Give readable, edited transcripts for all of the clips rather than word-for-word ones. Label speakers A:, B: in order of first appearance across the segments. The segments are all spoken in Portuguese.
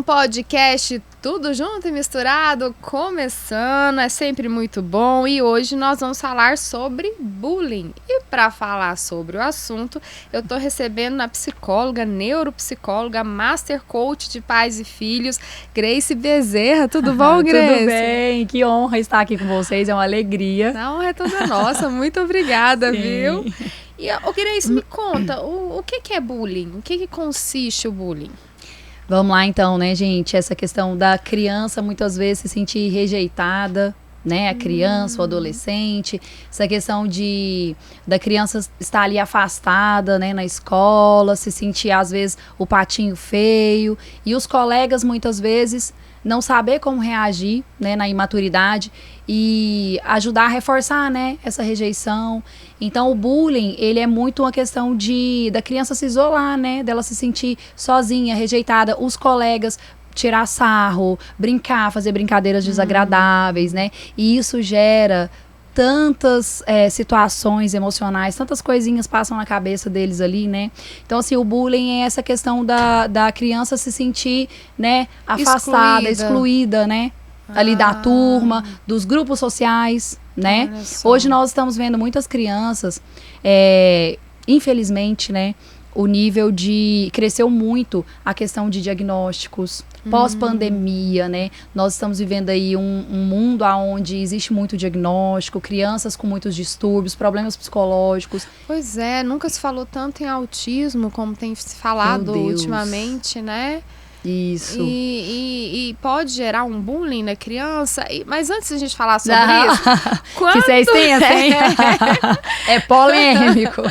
A: podcast tudo junto e misturado, começando, é sempre muito bom. E hoje nós vamos falar sobre bullying. E para falar sobre o assunto, eu tô recebendo a psicóloga, neuropsicóloga, master coach de pais e filhos, Grace Bezerra. Tudo bom, Grace?
B: Tudo bem, que honra estar aqui com vocês, é uma alegria.
A: A honra é toda nossa, muito obrigada,
B: Sim.
A: Viu? E, Grace, me conta, o que é bullying? O que consiste o bullying?
B: Vamos lá então, né, gente? Essa questão da criança muitas vezes se sentir rejeitada, né? A criança, o adolescente. Essa questão da criança estar ali afastada, né, na escola, se sentir às vezes o patinho feio. E os colegas muitas vezes não saber como reagir, né, na imaturidade e ajudar a reforçar, né, essa rejeição. Então, o bullying, ele é muito uma questão da criança se isolar, né, dela se sentir sozinha, rejeitada. Os colegas tirar sarro, brincar, fazer brincadeiras desagradáveis, né, e isso gera tantas situações emocionais, tantas coisinhas passam na cabeça deles ali, né? Então, assim, o bullying é essa questão da criança se sentir, né, afastada, excluída, né? Ali da turma, dos grupos sociais, né? Hoje nós estamos vendo muitas crianças, infelizmente, né? O nível cresceu muito a questão de diagnósticos, pós-pandemia, né? Nós estamos vivendo aí um mundo onde existe muito diagnóstico, crianças com muitos distúrbios, problemas psicológicos.
A: Pois é, nunca se falou tanto em autismo como tem se falado ultimamente, né?
B: Isso.
A: E pode gerar um bullying na criança. Mas antes de a gente falar sobre isso...
B: Que vocês têm, assim? É polêmico.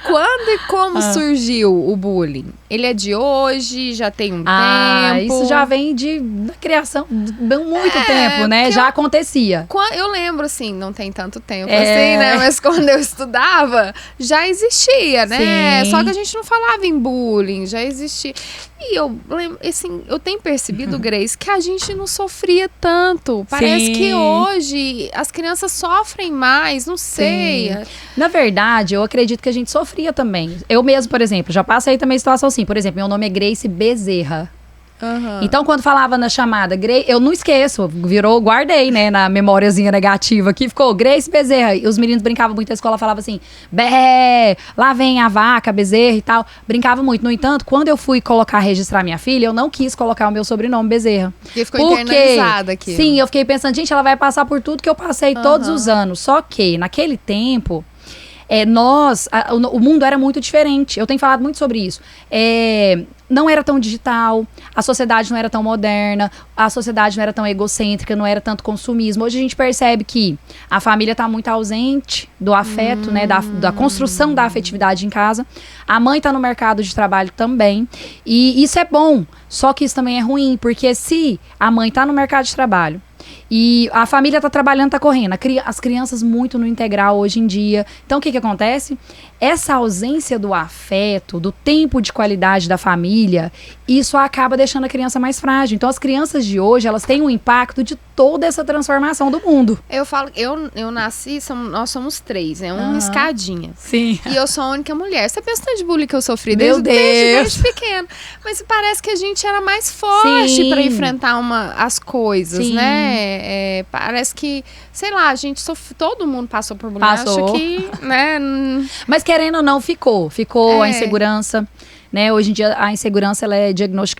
A: Quando e como surgiu o bullying? Ele é de hoje, já tem um tempo?
B: Isso já vem da criação, de muito tempo, né? Já acontecia.
A: Eu lembro, assim, não tem tanto tempo assim, né? Mas quando eu estudava, já existia, né?
B: Sim.
A: Só que a gente não falava em bullying, já existia. E eu lembro, assim, eu tenho percebido, Grace, que a gente não sofria tanto. Parece que hoje as crianças sofrem mais, não sei.
B: Sim. Na verdade, eu acredito que a gente sofria também. Eu mesmo, por exemplo, já passei também situação assim. Por exemplo, meu nome é Grace Bezerra. Então, quando falava na chamada, eu não esqueço, guardei, né, na memóriazinha negativa aqui, ficou Grace Bezerra. E os meninos brincavam muito na escola, falavam assim, bé, lá vem a vaca, Bezerra e tal. Brincava muito. No entanto, quando eu fui registrar minha filha, eu não quis colocar o meu sobrenome Bezerra.
A: Porque ficou internalizada aqui.
B: Sim, eu fiquei pensando, gente, ela vai passar por tudo que eu passei todos os anos. Só que, naquele tempo... o mundo era muito diferente. Eu tenho falado muito sobre isso. Não era tão digital, a sociedade não era tão moderna, a sociedade não era tão egocêntrica, não era tanto consumismo. Hoje a gente percebe que a família está muito ausente do afeto, né, da construção da afetividade em casa. A mãe está no mercado de trabalho também. E isso é bom, só que isso também é ruim, porque se a mãe está no mercado de trabalho, e a família está trabalhando, está correndo. As crianças muito no integral hoje em dia. Então, o que acontece? Essa ausência do afeto, do tempo de qualidade da família, isso acaba deixando a criança mais frágil. Então, as crianças de hoje, elas têm um impacto de toda essa transformação do mundo.
A: Eu falo, eu nasci, nós somos 3, né? Uma escadinha.
B: Sim.
A: E eu sou a única mulher. Você pensa tanto de bullying que eu sofri
B: desde
A: pequeno. Mas parece que a gente era mais forte para enfrentar as coisas, né? Parece que, sei lá, a gente todo mundo passou por bullying.
B: Passou.
A: Acho que, né?
B: Mas querendo ou não, ficou a insegurança, né? Hoje em dia a insegurança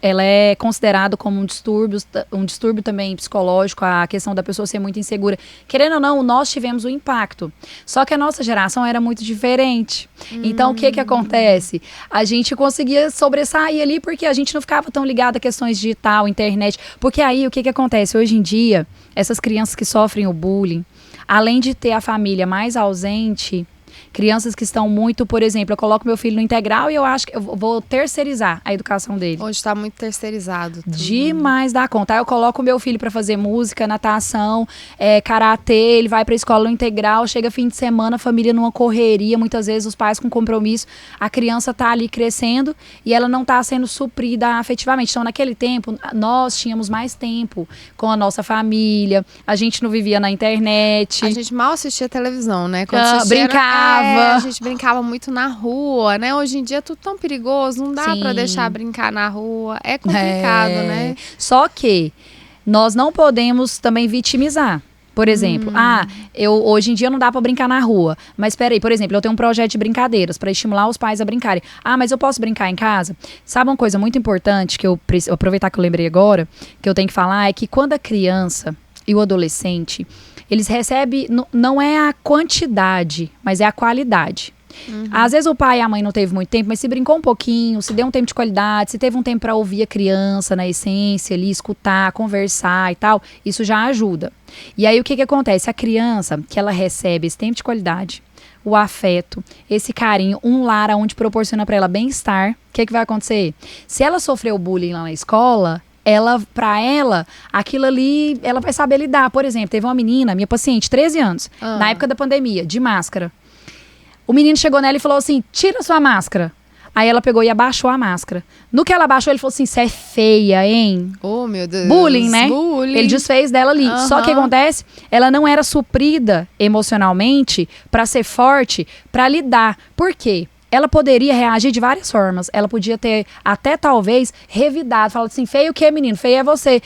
B: ela é considerada como um distúrbio também psicológico, a questão da pessoa ser muito insegura. Querendo ou não, nós tivemos um impacto. Só que a nossa geração era muito diferente. Então, o que acontece? A gente conseguia sobressair ali porque a gente não ficava tão ligado a questões digital, internet. Porque aí, o que acontece? Hoje em dia, essas crianças que sofrem o bullying, além de ter a família mais ausente, crianças que estão muito, por exemplo, eu coloco meu filho no integral e eu acho que eu vou terceirizar a educação dele.
A: Hoje está muito terceirizado. Tudo.
B: Demais da conta. Aí eu coloco meu filho para fazer música, natação, karatê, ele vai para a escola no integral, chega fim de semana, a família numa correria, muitas vezes os pais com compromisso, a criança tá ali crescendo e ela não tá sendo suprida afetivamente. Então, naquele tempo, nós tínhamos mais tempo com a nossa família, a gente não vivia na internet.
A: A gente mal assistia televisão, né?
B: Brincava. brincava.
A: A gente brincava muito na rua, né? Hoje em dia é tudo tão perigoso, não dá pra deixar brincar na rua. É complicado, né?
B: Só que nós não podemos também vitimizar. Por exemplo, hoje em dia não dá pra brincar na rua. Mas peraí, por exemplo, eu tenho um projeto de brincadeiras pra estimular os pais a brincarem. Mas eu posso brincar em casa? Sabe uma coisa muito importante que eu preciso aproveitar que eu lembrei agora, que eu tenho que falar, é que quando a criança e o adolescente, eles recebem, não é a quantidade, mas é a qualidade. Às vezes o pai e a mãe não teve muito tempo, mas se brincou um pouquinho, se deu um tempo de qualidade, se teve um tempo para ouvir a criança na essência ali, escutar, conversar e tal, isso já ajuda. E aí o que acontece? A criança, que ela recebe esse tempo de qualidade, o afeto, esse carinho, um lar onde proporciona para ela bem-estar, o que vai acontecer? Se ela sofreu bullying lá na escola, pra ela, aquilo ali, ela vai saber lidar. Por exemplo, teve uma menina, minha paciente, 13 anos, na época da pandemia, de máscara. O menino chegou nela e falou assim, tira sua máscara. Aí ela pegou e abaixou a máscara. No que ela abaixou, ele falou assim, você é feia, hein?
A: Oh, meu Deus.
B: Bullying, né?
A: Bullying.
B: Ele desfez dela ali. Só que o que acontece? Ela não era suprida emocionalmente pra ser forte, pra lidar. Por quê? Ela poderia reagir de várias formas. Ela podia ter até, talvez, revidado. Falado assim, feio o quê, menino? Feio é você.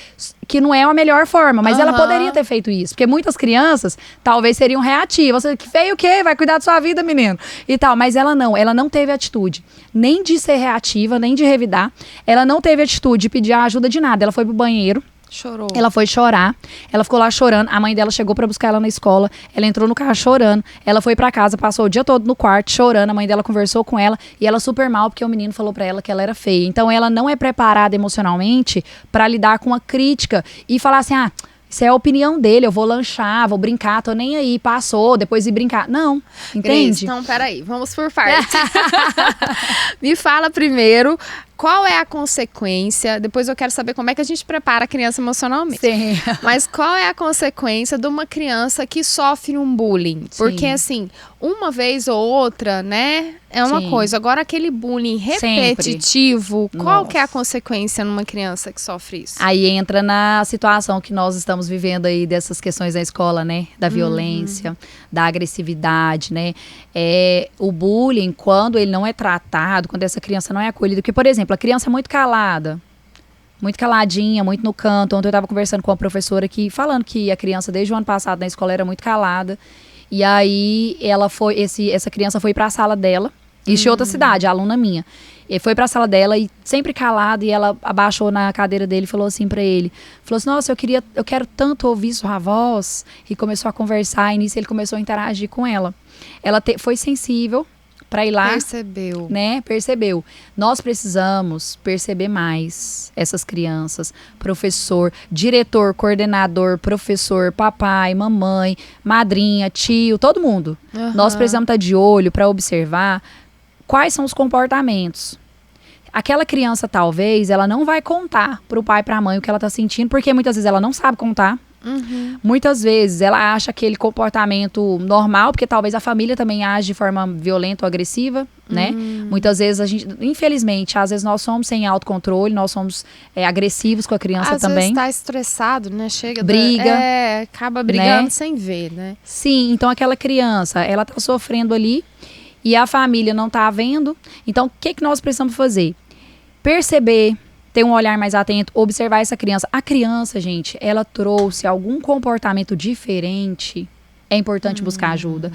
B: Que não é a melhor forma. Mas ela poderia ter feito isso. Porque muitas crianças, talvez, seriam reativas. Você, feio o quê? Vai cuidar da sua vida, menino. E tal. Mas ela não. Ela não teve atitude. Nem de ser reativa, nem de revidar. Ela não teve atitude de pedir ajuda de nada. Ela foi pro banheiro.
A: Chorou.
B: Ela foi chorar, ela ficou lá chorando, a mãe dela chegou pra buscar ela na escola, ela entrou no carro chorando, ela foi pra casa, passou o dia todo no quarto chorando, a mãe dela conversou com ela e ela super mal porque o menino falou pra ela que ela era feia. Então ela não é preparada emocionalmente pra lidar com a crítica e falar assim, isso é a opinião dele, eu vou lanchar, vou brincar, tô nem aí, passou, depois ir brincar. Não, entende?
A: Grace, então, peraí, vamos por partes. Me fala primeiro, qual é a consequência, depois eu quero saber como é que a gente prepara a criança emocionalmente.
B: Sim.
A: Mas qual é a consequência de uma criança que sofre um bullying? Porque, assim, uma vez ou outra, né, é uma coisa. Agora, aquele bullying repetitivo, qual que é a consequência numa criança que sofre isso?
B: Aí entra na situação que nós estamos vivendo aí dessas questões da escola, né? Da violência, da agressividade, né? O bullying, quando ele não é tratado, quando essa criança não é acolhida, porque, por exemplo, a criança é muito calada, muito caladinha, muito no canto. Ontem eu estava conversando com uma professora aqui, falando que a criança, desde o ano passado, na escola, era muito calada. E aí, essa criança foi para a sala dela, isso em outra cidade, a aluna minha. E foi pra sala dela e sempre calada, e ela abaixou na cadeira dele e falou assim pra ele. Falou assim, nossa, eu quero tanto ouvir sua voz. E começou a conversar, e nisso ele começou a interagir com ela. Ela foi sensível pra ir lá.
A: Percebeu.
B: Né? Percebeu. Nós precisamos perceber mais essas crianças. Professor, diretor, coordenador, professor, papai, mamãe, madrinha, tio, todo mundo. Nós precisamos estar de olho pra observar quais são os comportamentos. Aquela criança, talvez, ela não vai contar pro pai e pra mãe o que ela tá sentindo, porque muitas vezes ela não sabe contar. Muitas vezes ela acha aquele comportamento normal, porque talvez a família também age de forma violenta ou agressiva, né? Muitas vezes a gente, infelizmente, às vezes nós somos sem autocontrole, nós somos agressivos com a criança também.
A: Às vezes tá estressado, né? Chega,
B: briga,
A: acaba brigando,
B: né?
A: sem ver, né?
B: Sim, então aquela criança, ela tá sofrendo ali e a família não tá vendo. Então, o que nós precisamos fazer? Perceber, ter um olhar mais atento, observar essa criança. A criança, gente, ela trouxe algum comportamento diferente. É importante buscar ajuda.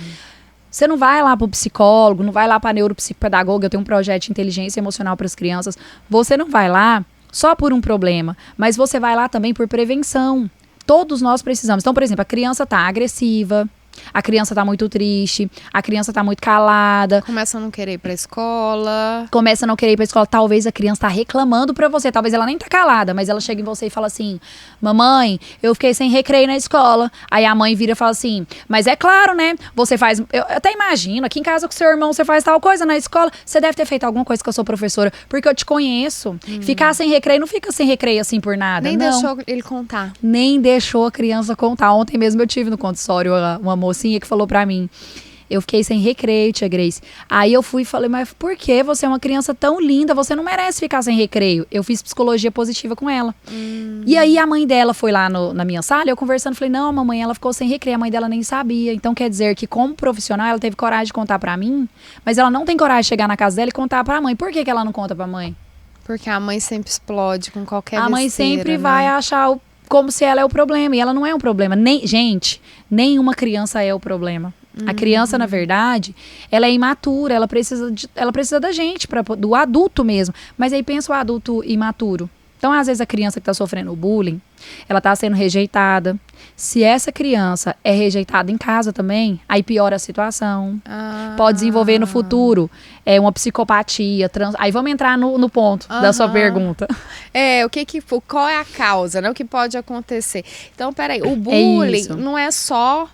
B: Você não vai lá pro psicólogo, não vai lá pra neuropsicopedagoga. Eu tenho um projeto de inteligência emocional para as crianças. Você não vai lá só por um problema, mas você vai lá também por prevenção. Todos nós precisamos. Então, por exemplo, a criança tá agressiva, a criança tá muito triste, a criança tá muito calada.
A: Começa a não querer ir pra escola.
B: Começa a não querer ir pra escola. Talvez a criança tá reclamando pra você. Talvez ela nem tá calada, mas ela chega em você e fala assim, mamãe, eu fiquei sem recreio na escola. Aí a mãe vira e fala assim, mas é claro, né? Você faz... Eu até imagino, aqui em casa com seu irmão você faz tal coisa na escola. Você deve ter feito alguma coisa que eu sou professora, porque eu te conheço. Ficar sem recreio, não fica sem recreio assim por nada.
A: Nem
B: não.
A: deixou ele contar.
B: Nem deixou a criança contar. Ontem mesmo eu tive no consultório uma mocinha que falou pra mim, Eu fiquei sem recreio, tia Grace. Aí eu fui e falei, mas por que você é uma criança tão linda? Você não merece ficar sem recreio. Eu fiz psicologia positiva com ela. E aí a mãe dela foi lá na minha sala, eu conversando, falei, não, mamãe, ela ficou sem recreio, a mãe dela nem sabia. Então quer dizer que como profissional, ela teve coragem de contar pra mim, mas ela não tem coragem de chegar na casa dela e contar pra mãe. Por que ela não conta pra mãe?
A: Porque a mãe sempre explode com qualquer
B: A mãe
A: besteira,
B: sempre
A: né?
B: vai achar como se ela é o problema. E ela não é um problema. Gente, nenhuma criança é o problema. A criança, na verdade, ela é imatura. Ela precisa da gente, do adulto mesmo. Mas aí pensa o adulto imaturo. Então, às vezes, a criança que está sofrendo bullying, ela está sendo rejeitada. Se essa criança é rejeitada em casa também, aí piora a situação. Pode desenvolver no futuro uma psicopatia. Aí vamos entrar no ponto da sua pergunta.
A: Qual é a causa, né? O que pode acontecer? Então, peraí, o bullying não é só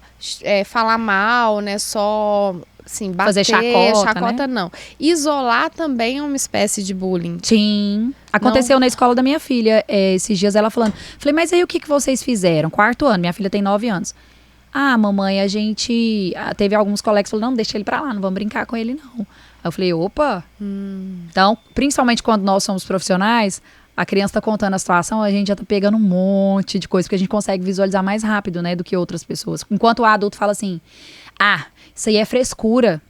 A: falar mal, né? Só... Assim, bater,
B: fazer chacota, né?
A: Não. Isolar também é uma espécie de bullying.
B: Sim. Aconteceu na escola da minha filha, esses dias ela falando. Falei, mas aí o que vocês fizeram? 4º ano, minha filha tem 9 anos. Ah, mamãe, a gente... Teve alguns colegas que falaram, não, deixa ele pra lá, não vamos brincar com ele, não. Aí eu falei, opa. Então, principalmente quando nós somos profissionais, a criança tá contando a situação, a gente já tá pegando um monte de coisa, porque a gente consegue visualizar mais rápido, né, do que outras pessoas. Enquanto o adulto fala assim, isso aí é frescura.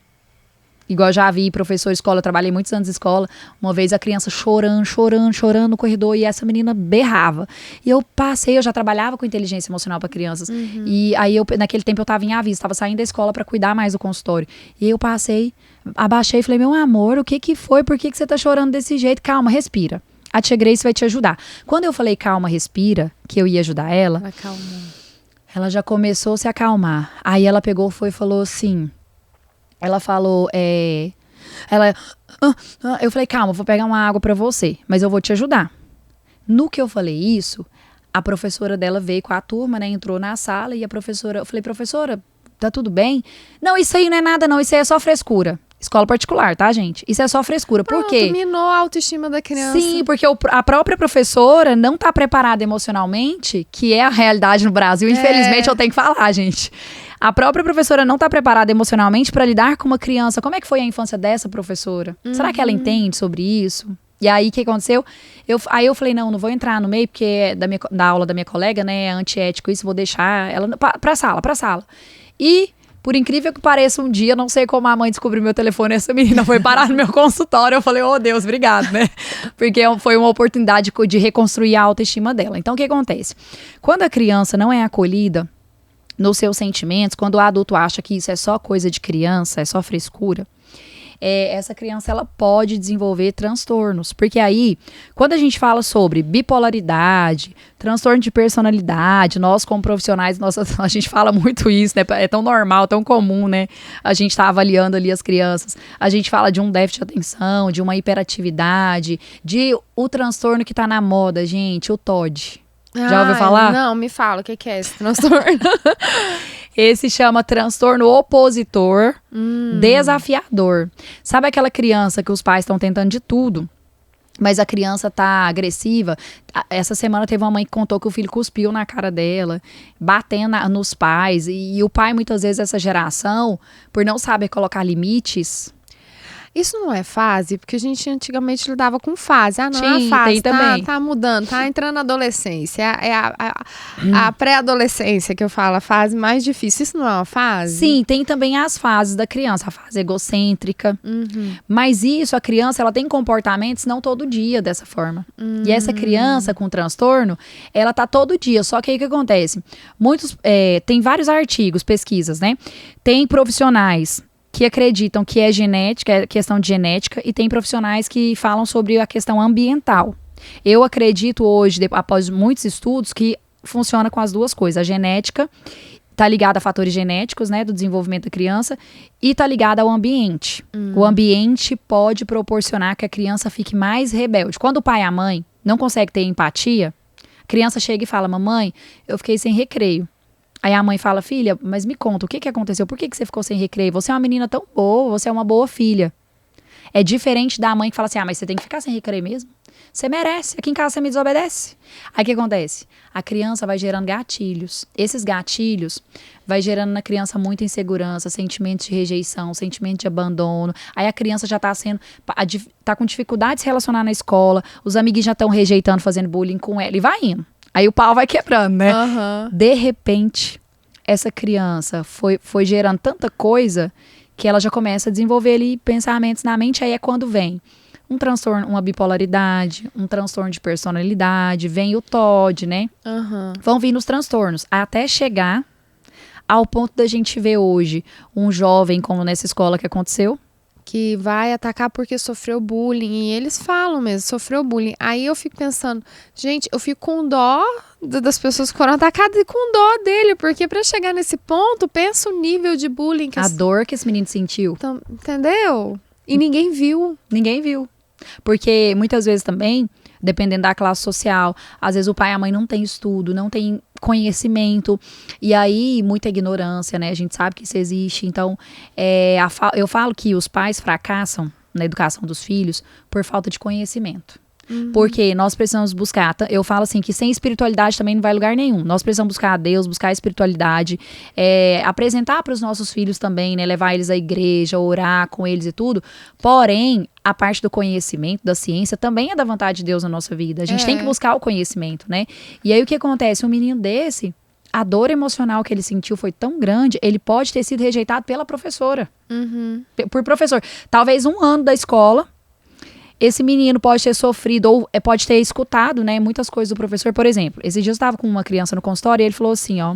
B: Igual já vi professor de escola, eu trabalhei muitos anos em escola, uma vez a criança chorando no corredor e essa menina berrava. E eu já trabalhava com inteligência emocional para crianças. E aí, naquele tempo eu tava em aviso, tava saindo da escola para cuidar mais do consultório. E eu abaixei e falei, meu amor, o que foi? Por que você tá chorando desse jeito? Calma, respira. A tia Grace vai te ajudar. Quando eu falei calma, respira, que eu ia ajudar ela, ela já começou a se acalmar. Aí ela pegou, foi e falou assim... Ela falou, eu falei, calma, eu vou pegar uma água pra você, mas eu vou te ajudar. No que eu falei isso, a professora dela veio com a turma, né, entrou na sala e eu falei, professora, tá tudo bem? Não, isso aí não é nada não, isso aí é só frescura. Escola particular, tá, gente? Isso é só frescura. Por quê?
A: Minou a autoestima da criança.
B: Sim, porque a própria professora não tá preparada emocionalmente, que é a realidade no Brasil. Infelizmente, eu tenho que falar, gente. A própria professora não tá preparada emocionalmente para lidar com uma criança. Como é que foi a infância dessa professora? Será que ela entende sobre isso? E aí, o que aconteceu? Aí eu falei, não vou entrar no meio, porque é da aula da minha colega, né? É antiético isso, vou deixar ela pra sala. E... Por incrível que pareça, um dia, não sei como a mãe descobriu meu telefone, essa menina foi parar no meu consultório. Eu falei, oh Deus, obrigado, né? Porque foi uma oportunidade de reconstruir a autoestima dela. Então, o que acontece? Quando a criança não é acolhida nos seus sentimentos, quando o adulto acha que isso é só coisa de criança, é só frescura, essa criança ela pode desenvolver transtornos. Porque aí, quando a gente fala sobre bipolaridade, transtorno de personalidade, nós como profissionais, a gente fala muito isso, né? É tão normal, tão comum, né? A gente tá avaliando ali as crianças. A gente fala de um déficit de atenção, de uma hiperatividade, de o transtorno que tá na moda, gente, o TOD. Já ouviu falar?
A: Não, me fala, o que é esse transtorno?
B: Esse chama transtorno opositor desafiador. Sabe aquela criança que os pais estão tentando de tudo, mas a criança tá agressiva? Essa semana teve uma mãe que contou que o filho cuspiu na cara dela, batendo nos pais. E o pai, muitas vezes, essa geração, por não saber colocar limites...
A: Isso não é fase? Porque a gente antigamente lidava com fase. Não,
B: sim,
A: a fase
B: tá
A: mudando, tá entrando na adolescência. É a pré-adolescência que eu falo, a fase mais difícil. Isso não é uma fase?
B: Sim, tem também as fases da criança. A fase egocêntrica. Mas isso, a criança, ela tem comportamentos não todo dia dessa forma. E essa criança com transtorno, ela tá todo dia. Só que aí o que acontece? Tem vários artigos, pesquisas, né? Tem profissionais que acreditam que é genética, é questão de genética, e tem profissionais que falam sobre a questão ambiental. Eu acredito hoje, após muitos estudos, que funciona com as duas coisas. A genética está ligada a fatores genéticos, né, do desenvolvimento da criança, e está ligada ao ambiente. O ambiente pode proporcionar que a criança fique mais rebelde. Quando o pai e a mãe não conseguem ter empatia, a criança chega e fala, mamãe, eu fiquei sem recreio. Aí a mãe fala, filha, mas me conta, o que aconteceu? Por que você ficou sem recreio? Você é uma menina tão boa, você é uma boa filha. É diferente da mãe que fala assim, mas você tem que ficar sem recreio mesmo? Você merece. Aqui em casa você me desobedece. Aí o que acontece? A criança vai gerando gatilhos. Esses gatilhos vai gerando na criança muita insegurança, sentimento de rejeição, sentimento de abandono. Aí a criança já tá com dificuldade de se relacionar na escola, os amiguinhos já estão rejeitando, fazendo bullying com ela e vai indo. Aí o pau vai quebrando, né?
A: Aham.
B: De repente, essa criança foi gerando tanta coisa que ela já começa a desenvolver ali pensamentos na mente. Aí é quando vem um transtorno, uma bipolaridade, um transtorno de personalidade, vem o TOD, né?
A: Aham.
B: Vão vir nos transtornos, até chegar ao ponto da gente ver hoje um jovem, como nessa escola que aconteceu.
A: Que vai atacar porque sofreu bullying. E eles falam mesmo, sofreu bullying. Aí eu fico pensando, gente, eu fico com dó das pessoas que foram atacadas e com dó dele. Porque pra chegar nesse ponto, pensa o nível de bullying que
B: A dor que esse menino sentiu.
A: entendeu? E ninguém viu.
B: Ninguém viu. Porque muitas vezes também, dependendo da classe social, às vezes o pai e a mãe não têm estudo, não têm conhecimento, e aí muita ignorância, né? A gente sabe que isso existe. Então, eu falo que os pais fracassam na educação dos filhos por falta de conhecimento. Porque nós precisamos buscar, eu falo assim, que sem espiritualidade também não vai a lugar nenhum. Nós precisamos buscar a Deus, buscar a espiritualidade, apresentar para os nossos filhos também, né, levar eles à igreja, orar com eles e tudo. Porém, a parte do conhecimento, da ciência, também é da vontade de Deus na nossa vida. A gente tem que buscar o conhecimento, né? E aí o que acontece? Um menino desse, a dor emocional que ele sentiu foi tão grande, ele pode ter sido rejeitado pela professora. Por professor. Talvez um ano da escola, esse menino pode ter sofrido ou pode ter escutado, né, muitas coisas do professor. Por exemplo, esse dia eu estava com uma criança no consultório e ele falou assim, ó.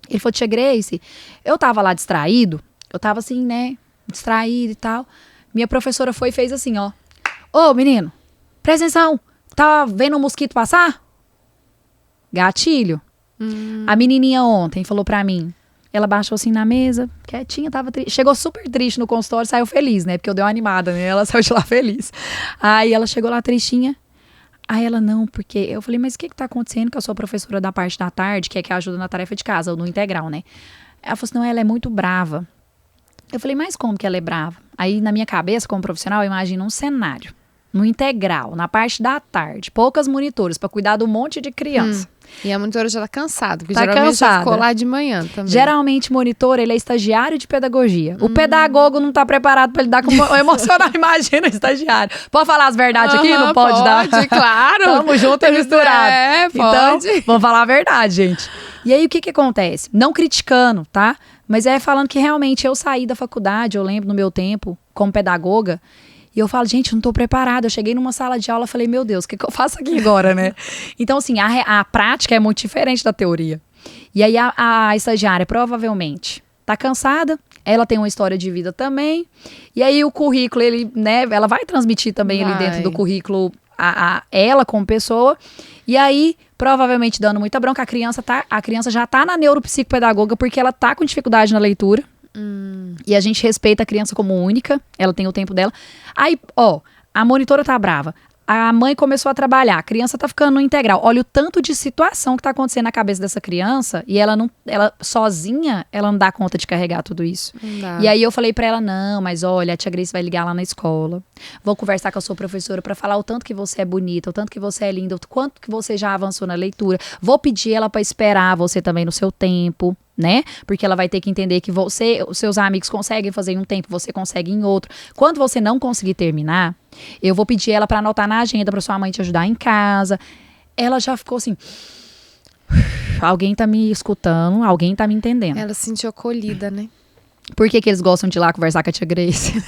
B: Ele falou, tia Grace, eu tava lá distraído, eu tava assim, né, distraído e tal. Minha professora foi e fez assim, ó. Ô, menino, presta atenção, tá vendo um mosquito passar? Gatilho. A menininha ontem falou pra mim, ela baixou assim na mesa, quietinha, tava triste. Chegou super triste no consultório, saiu feliz, né? Porque eu dei uma animada, né? Ela saiu de lá feliz. Aí ela chegou lá tristinha. Aí ela, não, porque... Eu falei, mas o que tá acontecendo com a sua professora da parte da tarde, que é que ajuda na tarefa de casa, ou no integral, né? Ela falou assim, não, ela é muito brava. Eu falei, mas como que ela é brava? Aí na minha cabeça, como profissional, eu imagino um cenário. No integral, na parte da tarde, poucas monitoras pra cuidar de um monte de criança.
A: E a monitora já tá cansada, porque
B: Tá
A: geralmente já
B: cansada.
A: ficou lá de manhã também.
B: Geralmente, monitor, ele é estagiário de pedagogia. O pedagogo não tá preparado pra lidar com o emocional. Imagina o estagiário. Pode falar as verdades aqui? Não pode dar?
A: Pode, claro.
B: Tamo junto e misturado.
A: Pode.
B: Então, vamos falar a verdade, gente. E aí, o que acontece? Não criticando, tá? Mas falando que realmente eu saí da faculdade, eu lembro no meu tempo, como pedagoga, e eu falo, gente, eu não tô preparada. Eu cheguei numa sala de aula e falei, meu Deus, o que eu faço aqui agora, né? Então, assim, a prática é muito diferente da teoria. E aí, a estagiária provavelmente tá cansada, ela tem uma história de vida também. E aí, o currículo, ele, né, ela vai transmitir também ali dentro do currículo ela como pessoa. E aí, provavelmente dando muita bronca, a criança já tá na neuropsicopedagoga porque ela tá com dificuldade na leitura. E a gente respeita a criança como única, ela tem o tempo dela. Aí, ó, a monitora tá brava, a mãe começou a trabalhar, a criança tá ficando no integral. Olha o tanto de situação que tá acontecendo na cabeça dessa criança e ela sozinha, ela não dá conta de carregar tudo isso. E aí eu falei pra ela, não, mas olha, a tia Grace vai ligar lá na escola, vou conversar com a sua professora pra falar o tanto que você é bonita, o tanto que você é linda, o quanto que você já avançou na leitura. Vou pedir ela pra esperar você também no seu tempo, né? Porque ela vai ter que entender que os seus amigos conseguem fazer em um tempo, você consegue em outro. Quando você não conseguir terminar, eu vou pedir ela pra anotar na agenda pra sua mãe te ajudar em casa. Ela já ficou assim, alguém tá me escutando, alguém tá me entendendo.
A: Ela se sentiu acolhida, né?
B: Por que eles gostam de ir lá conversar com a tia Grace?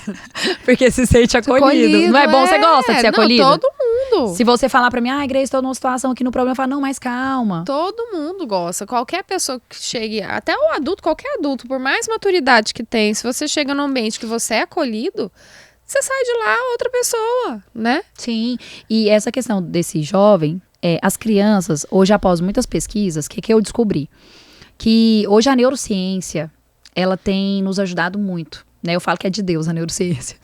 B: Porque se sente acolhido. Não é bom? Você gosta de ser acolhido?
A: Todo mundo.
B: Se você falar pra mim, Grace, tô numa situação aqui no problema, eu falo, não, mas calma.
A: Todo mundo gosta. Qualquer pessoa que chegue, até o adulto, qualquer adulto, por mais maturidade que tem, se você chega num ambiente que você é acolhido, você sai de lá outra pessoa, né?
B: Sim, e essa questão desse jovem, as crianças, hoje após muitas pesquisas, o que eu descobri? Que hoje a neurociência, ela tem nos ajudado muito, né? Eu falo que é de Deus a neurociência.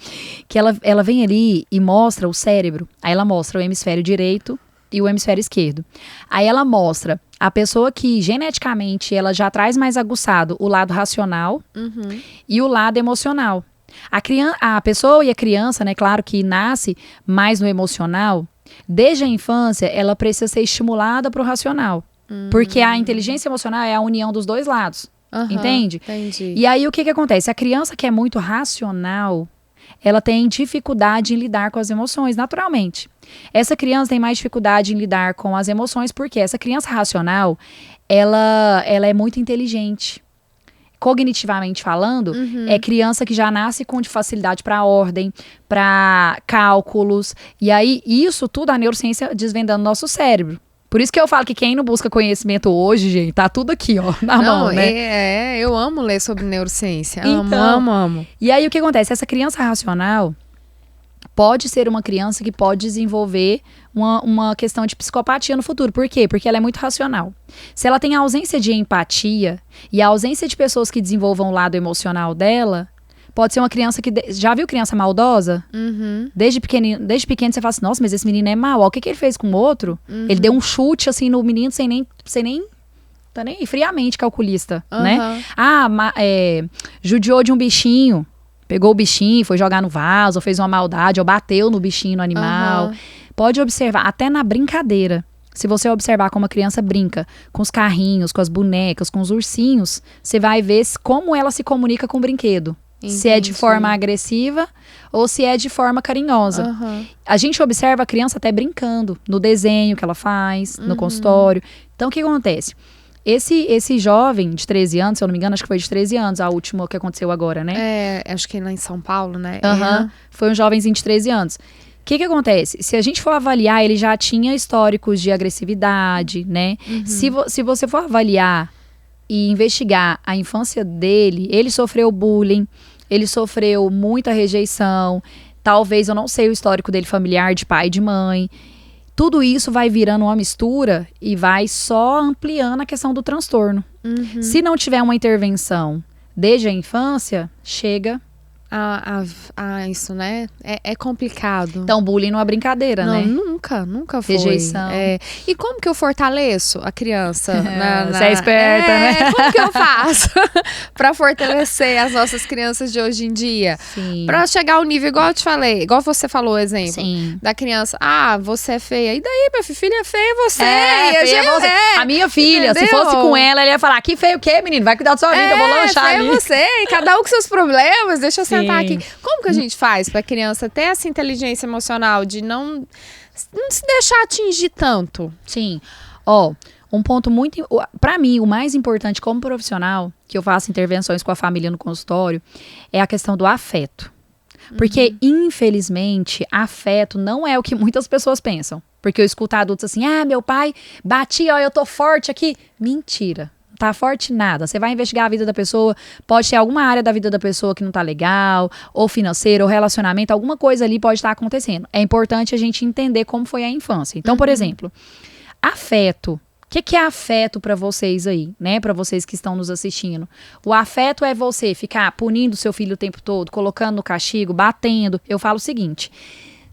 B: Que ela vem ali e mostra o cérebro, aí ela mostra o hemisfério direito e o hemisfério esquerdo. Aí ela mostra a pessoa que geneticamente ela já traz mais aguçado o lado racional e o lado emocional. A pessoa e a criança, né, claro que nasce mais no emocional, Desde a infância, ela precisa ser estimulada para o racional. Porque a inteligência emocional é a união dos dois lados. Entende?
A: Entendi.
B: E aí, o que acontece? A criança que é muito racional, ela tem dificuldade em lidar com as emoções, naturalmente. Essa criança tem mais dificuldade em lidar com as emoções, porque essa criança racional, ela é muito inteligente. Cognitivamente falando, é criança que já nasce com facilidade para ordem, para cálculos. E aí, isso tudo a neurociência desvendando nosso cérebro. Por isso que eu falo que quem não busca conhecimento hoje, gente, tá tudo aqui, ó, na mão, né?
A: Eu amo ler sobre neurociência.
B: Então,
A: Amo.
B: E aí, o que acontece? Essa criança racional pode ser uma criança que pode desenvolver uma questão de psicopatia no futuro. Por quê? Porque ela é muito racional. Se ela tem a ausência de empatia e a ausência de pessoas que desenvolvam o lado emocional dela, pode ser uma criança que... Já viu criança maldosa? Desde pequeno você fala assim, nossa, mas esse menino é mau. Ó, o que ele fez com o outro? Ele deu um chute assim no menino sem nem tá nem friamente calculista, né? Judiou de um bichinho. Pegou o bichinho, foi jogar no vaso, ou fez uma maldade, ou bateu no bichinho, no animal. Pode observar, até na brincadeira. Se você observar como a criança brinca com os carrinhos, com as bonecas, com os ursinhos, você vai ver como ela se comunica com o brinquedo.
A: Entendi.
B: Se é de forma agressiva ou se é de forma carinhosa. A gente observa a criança até brincando no desenho que ela faz, no consultório. Então, o que acontece? Esse jovem de 13 anos, se eu não me engano, acho que foi de 13 anos, a última que aconteceu agora, né?
A: Acho que lá em São Paulo, né?
B: Foi um jovenzinho de 13 anos. O que acontece? Se a gente for avaliar, ele já tinha históricos de agressividade, né? Se você for avaliar e investigar a infância dele, ele sofreu bullying, ele sofreu muita rejeição, talvez, eu não sei o histórico dele familiar, de pai e de mãe. Tudo isso vai virando uma mistura e vai só ampliando a questão do transtorno. Se não tiver uma intervenção desde a infância, chega...
A: isso, né? É complicado.
B: Então, bullying não é brincadeira,
A: não,
B: né?
A: Nunca foi.
B: Rejeição.
A: E como que eu fortaleço a criança?
B: Você é esperta, né?
A: Como que eu faço pra fortalecer as nossas crianças de hoje em dia?
B: Sim.
A: Pra chegar ao nível, igual eu te falei, igual você falou o exemplo.
B: Sim.
A: Da criança, você é feia. E daí, meu filho é feia você.
B: Feia você. A minha filha,
A: entendeu?
B: se fosse com ela ia falar, que feio o quê, menino? Vai cuidar da sua vida, eu vou lanchar
A: feia
B: ali.
A: você. E cada um com seus problemas, deixa eu sentar
B: Sim.
A: aqui. Como que a gente faz pra criança ter essa inteligência emocional de não se deixar atingir tanto?
B: Sim. Um ponto muito... Pra mim, o mais importante como profissional, que eu faço intervenções com a família no consultório, é a questão do afeto. Porque, infelizmente, afeto não é o que muitas pessoas pensam. Porque eu escuto adultos assim, meu pai batia, eu tô forte aqui. Mentira. Tá forte nada. Você vai investigar a vida da pessoa, pode ter alguma área da vida da pessoa que não tá legal, ou financeiro, ou relacionamento, alguma coisa ali pode estar acontecendo. É importante a gente entender como foi a infância. Então, por exemplo, afeto. O que é afeto pra vocês aí, né? Pra vocês que estão nos assistindo. O afeto é você ficar punindo seu filho o tempo todo, colocando no castigo, batendo. Eu falo o seguinte,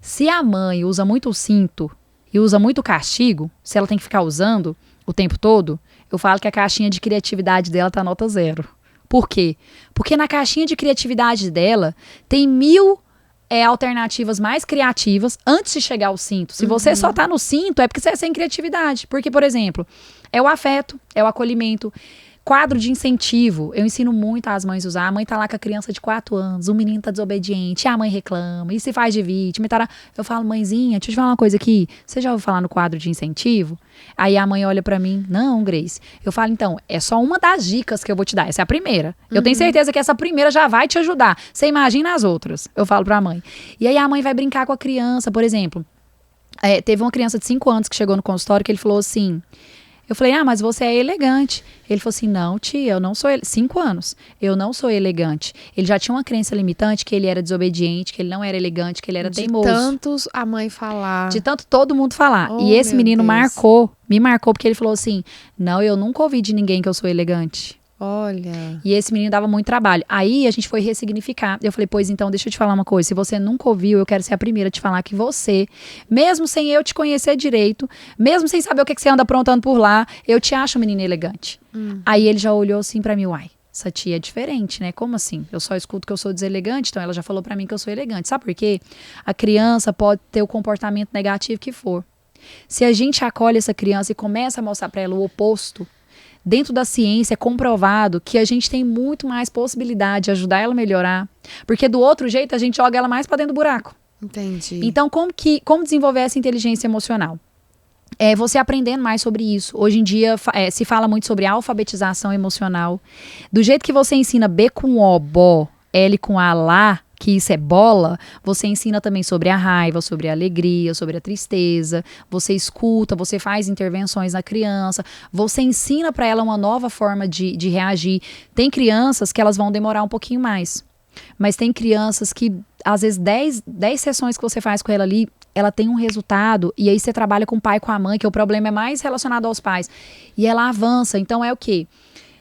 B: se a mãe usa muito o cinto e usa muito castigo, se ela tem que ficar usando o tempo todo, eu falo que a caixinha de criatividade dela tá nota 0. Por quê? Porque na caixinha de criatividade dela tem 1000 alternativas mais criativas antes de chegar ao cinto. Se você só tá no cinto, é porque você é sem criatividade. Porque, por exemplo, é o afeto, é o acolhimento. Quadro de incentivo, eu ensino muito às mães a usar. A mãe tá lá com a criança de 4 anos, o menino tá desobediente, a mãe reclama, e se faz de vítima. E tá lá. Eu falo, mãezinha, deixa eu te falar uma coisa aqui. Você já ouviu falar no quadro de incentivo? Aí a mãe olha pra mim, não, Grace. Eu falo, então, é só uma das dicas que eu vou te dar. Essa é a primeira. Eu tenho certeza que essa primeira já vai te ajudar. Você imagina as outras, eu falo pra mãe. E aí a mãe vai brincar com a criança, por exemplo. Teve uma criança de 5 anos que chegou no consultório que ele falou assim... Eu falei, mas você é elegante. Ele falou assim, não, tia, eu não sou... 5 anos. Eu não sou elegante. Ele já tinha uma crença limitante que ele era desobediente, que ele não era elegante, que ele era teimoso.
A: De tantos a mãe falar.
B: De tanto todo mundo falar.
A: Oh,
B: e esse menino
A: Deus.
B: me marcou, porque ele falou assim, não, eu nunca ouvi de ninguém que eu sou elegante.
A: Olha.
B: E esse menino dava muito trabalho. Aí a gente foi ressignificar. Eu falei, pois então, deixa eu te falar uma coisa. Se você nunca ouviu, eu quero ser a primeira a te falar que você, mesmo sem eu te conhecer direito, mesmo sem saber o que você anda aprontando por lá, eu te acho um menino elegante. Aí ele já olhou assim pra mim, essa tia é diferente, né? Como assim? Eu só escuto que eu sou deselegante, então ela já falou pra mim que eu sou elegante. Sabe por quê? A criança pode ter o comportamento negativo que for. Se a gente acolhe essa criança e começa a mostrar pra ela o oposto, dentro da ciência é comprovado que a gente tem muito mais possibilidade de ajudar ela a melhorar, porque do outro jeito a gente joga ela mais pra dentro do buraco.
A: Entendi.
B: Então, como desenvolver essa inteligência emocional? É você aprendendo mais sobre isso. Hoje em dia se fala muito sobre alfabetização emocional. Do jeito que você ensina B com O, bó, L com A, lá, que isso é bola, você ensina também sobre a raiva, sobre a alegria, sobre a tristeza. Você escuta, você faz intervenções na criança. Você ensina para ela uma nova forma de reagir. Tem crianças que elas vão demorar um pouquinho mais. Mas tem crianças que, às vezes, 10 sessões que você faz com ela ali, ela tem um resultado, e aí você trabalha com o pai e com a mãe, que o problema é mais relacionado aos pais. E ela avança. Então é o quê?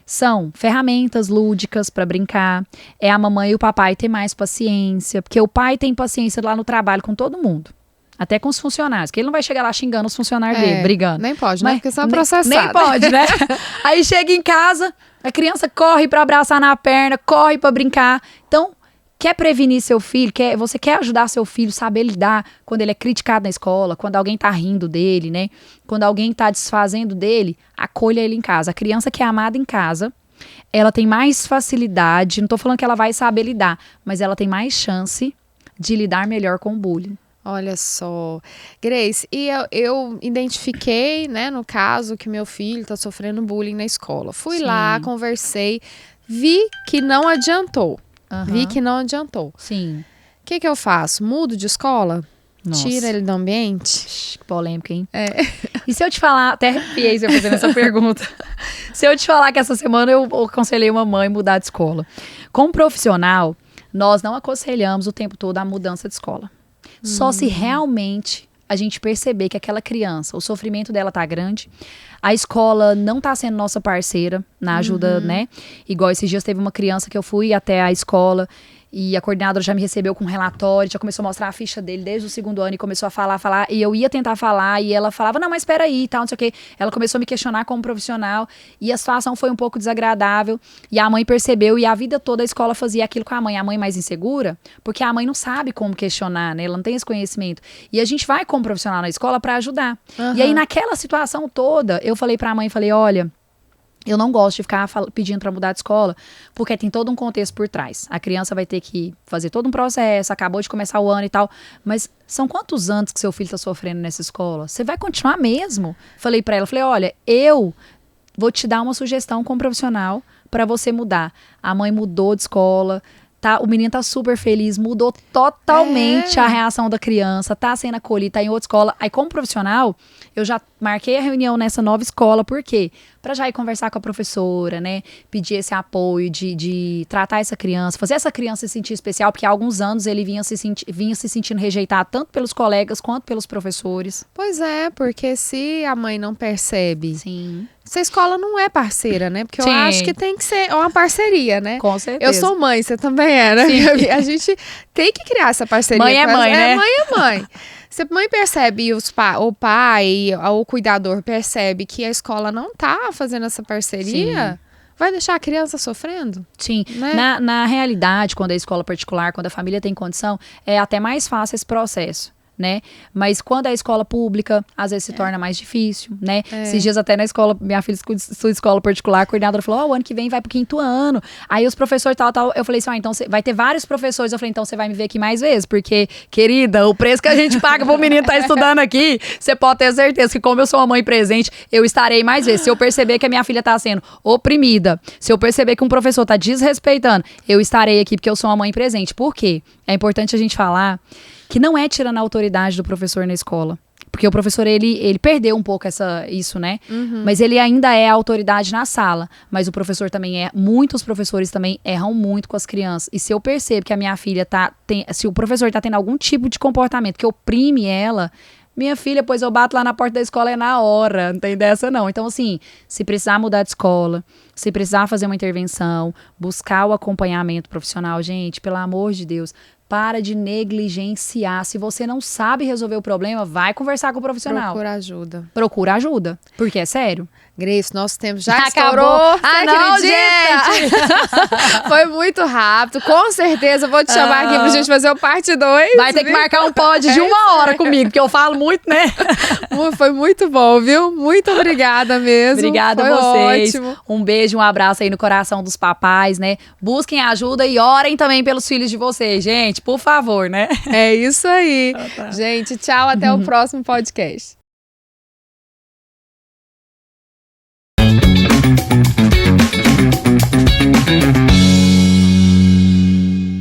B: São ferramentas lúdicas para brincar. É a mamãe e o papai ter mais paciência. Porque o pai tem paciência lá no trabalho com todo mundo. Até com os funcionários. Que ele não vai chegar lá xingando os funcionários dele, brigando.
A: Nem pode, né?
B: Mas,
A: Porque são processados.
B: Nem pode, né? Aí chega em casa, a criança corre para abraçar na perna, corre para brincar. Então, quer prevenir seu filho, você quer ajudar seu filho, saber lidar quando ele é criticado na escola, quando alguém tá rindo dele, né? Quando alguém tá desfazendo dele, acolha ele em casa. A criança que é amada em casa, ela tem mais facilidade, não tô falando que ela vai saber lidar, mas ela tem mais chance de lidar melhor com o bullying.
A: Olha só, Grace, e eu identifiquei, né, no caso, que meu filho tá sofrendo bullying na escola. Fui lá, conversei, vi que não adiantou. Vi que não adiantou.
B: Sim.
A: O que eu faço? Mudo de escola?
B: Nossa.
A: Tira ele do ambiente?
B: Que polêmica, hein? E se eu te falar, até arrepiei você fazendo essa pergunta. Se eu te falar que essa semana eu aconselhei uma mãe mudar de escola. Como profissional, nós não aconselhamos o tempo todo a mudança de escola. Só se realmente a gente perceber que aquela criança, o sofrimento dela tá grande, a escola não tá sendo nossa parceira na ajuda, né? Igual esses dias teve uma criança que eu fui até a escola e a coordenadora já me recebeu com um relatório, já começou a mostrar a ficha dele desde o 2º ano e começou a falar, e eu ia tentar falar e ela falava, não, mas espera aí e tal, não sei o quê. Ela começou a me questionar como profissional e a situação foi um pouco desagradável e a mãe percebeu e a vida toda a escola fazia aquilo com a mãe mais insegura, porque a mãe não sabe como questionar, né? Ela não tem esse conhecimento. E a gente vai como profissional na escola para ajudar. E aí naquela situação toda, eu falei pra mãe, falei, olha, eu não gosto de ficar pedindo para mudar de escola, porque tem todo um contexto por trás. A criança vai ter que fazer todo um processo, acabou de começar o ano e tal, mas são quantos anos que seu filho está sofrendo nessa escola? Você vai continuar mesmo? Falei para ela, falei, olha, eu vou te dar uma sugestão como profissional para você mudar. A mãe mudou de escola, tá, o menino tá super feliz, mudou totalmente a reação da criança, tá sendo acolhido, tá em outra escola. Aí, como profissional, eu já marquei a reunião nessa nova escola, por quê? Pra já ir conversar com a professora, né? Pedir esse apoio de tratar essa criança, fazer essa criança se sentir especial, porque há alguns anos ele vinha se sentindo rejeitado tanto pelos colegas quanto pelos professores.
A: Pois é, porque se a mãe não percebe...
B: Sim.
A: Essa escola não é parceira, né? Porque
B: Sim.
A: eu acho que tem que ser uma parceria, né?
B: Com certeza.
A: Eu sou mãe, você também é, né? A gente tem que criar essa parceria.
B: Mãe é mãe, né?
A: Mãe é mãe. Se a mãe percebe e o pai, o cuidador percebe que a escola não tá fazendo essa parceria, vai deixar a criança sofrendo?
B: Sim.
A: Né?
B: Na realidade, quando é escola particular, quando a família tem condição, é até mais fácil esse processo, né? Mas quando é escola pública, às vezes se torna mais difícil, né? Esses dias até na escola, minha filha estuda escola particular, a coordenadora falou, o ano que vem vai pro 5º ano. Aí os professores tal, eu falei assim, então vai ter vários professores. Eu falei, então você vai me ver aqui mais vezes, porque, querida, o preço que a gente paga pro menino tá estudando aqui, você pode ter certeza que como eu sou uma mãe presente, eu estarei mais vezes. Se eu perceber que a minha filha tá sendo oprimida, se eu perceber que um professor tá desrespeitando, eu estarei aqui porque eu sou uma mãe presente. Por quê? É importante a gente falar que não é tirando a autoridade do professor na escola. Porque o professor, ele perdeu um pouco isso, né? Mas ele ainda é a autoridade na sala. Mas o professor também muitos professores também erram muito com as crianças. E se eu percebo que a minha filha se o professor tá tendo algum tipo de comportamento que oprime ela, minha filha, pois eu bato lá na porta da escola na hora, não tem dessa não. Então, assim, se precisar mudar de escola, se precisar fazer uma intervenção, buscar o acompanhamento profissional, gente, pelo amor de Deus, para de negligenciar. Se você não sabe resolver o problema, vai conversar com o profissional.
A: Procura ajuda.
B: Procura ajuda, porque é sério.
A: Grace, nosso tempo já
B: Acabou.
A: estourou.
B: Ah,
A: Você
B: não,
A: acredita? Foi muito rápido. Com certeza eu vou te chamar aqui pra gente fazer o parte 2.
B: Vai ter que marcar um pod de 1 hora comigo, porque eu falo muito, né?
A: Foi muito bom, viu? Muito obrigada mesmo.
B: Obrigada
A: Foi
B: a vocês.
A: Ótimo.
B: Um beijo, um abraço aí no coração dos papais, né? Busquem ajuda e orem também pelos filhos de vocês, gente. Por favor, né?
A: É isso aí.
B: Tá.
A: Gente, tchau. Até o próximo podcast.
C: Thank you.